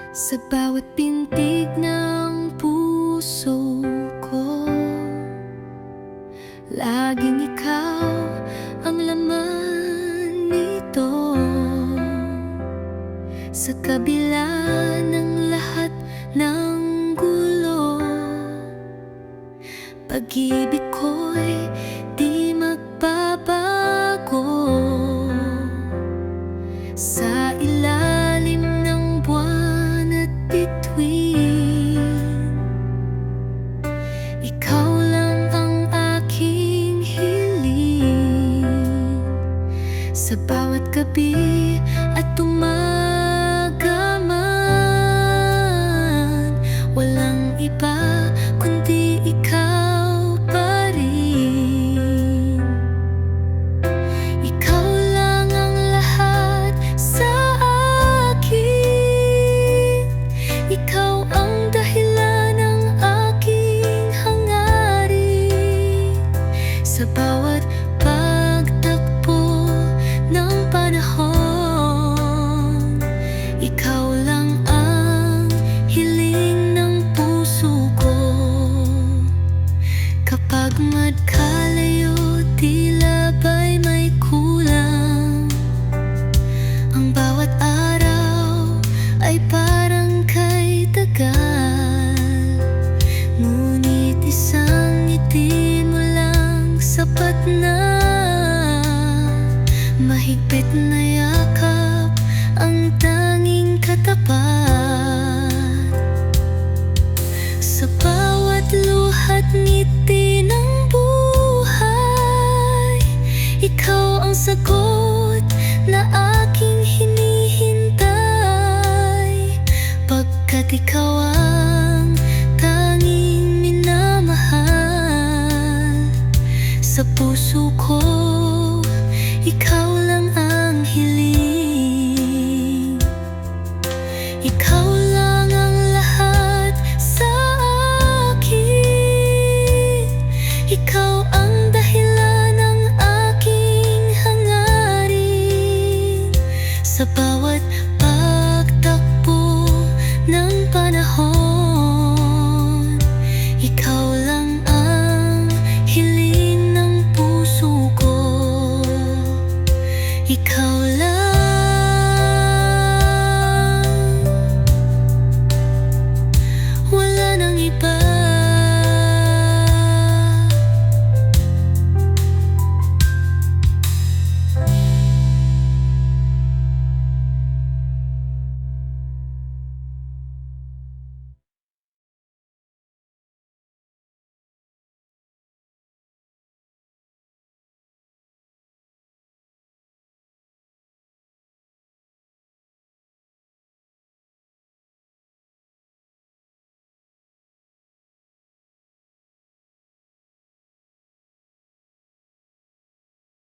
Sa bawat pintig ng puso ko, laging ikaw ang laman nito. Sa kabila ng lahat ng gulo, pag-ibig ko'y di magbabago. Sa ilalim ng buwan at bituin, ikaw lang ang aking hiling. Sa bawat gabi at umaga man, walang iba kundi ikaw pa rin. Ikaw lang ang lahat sa akin. Ikaw ang dahilan ng aking hangarin. Sa bawat pagtakbo ng panahon, ikaw lang ang hiling ng puso ko. Kapag magkalayo, tila ba'y may kulang. Ang bawat araw ay parang kay tagal, ngunit isang ngiti mo lang sapat na. Mahigpit na yakap ang tanging katapat. Sa bawat luhat ngiti ng buhay, ikaw ang sagot na aking hinihintay. Pagkat ikaw ang tanging minamahal sa puso ko, ikaw lang ang hiling. Ikaw lang ang lahat sa akin. Ikaw ang dahilan ng aking hangarin. Sa bawat pagtakbo ng panahon, ikaw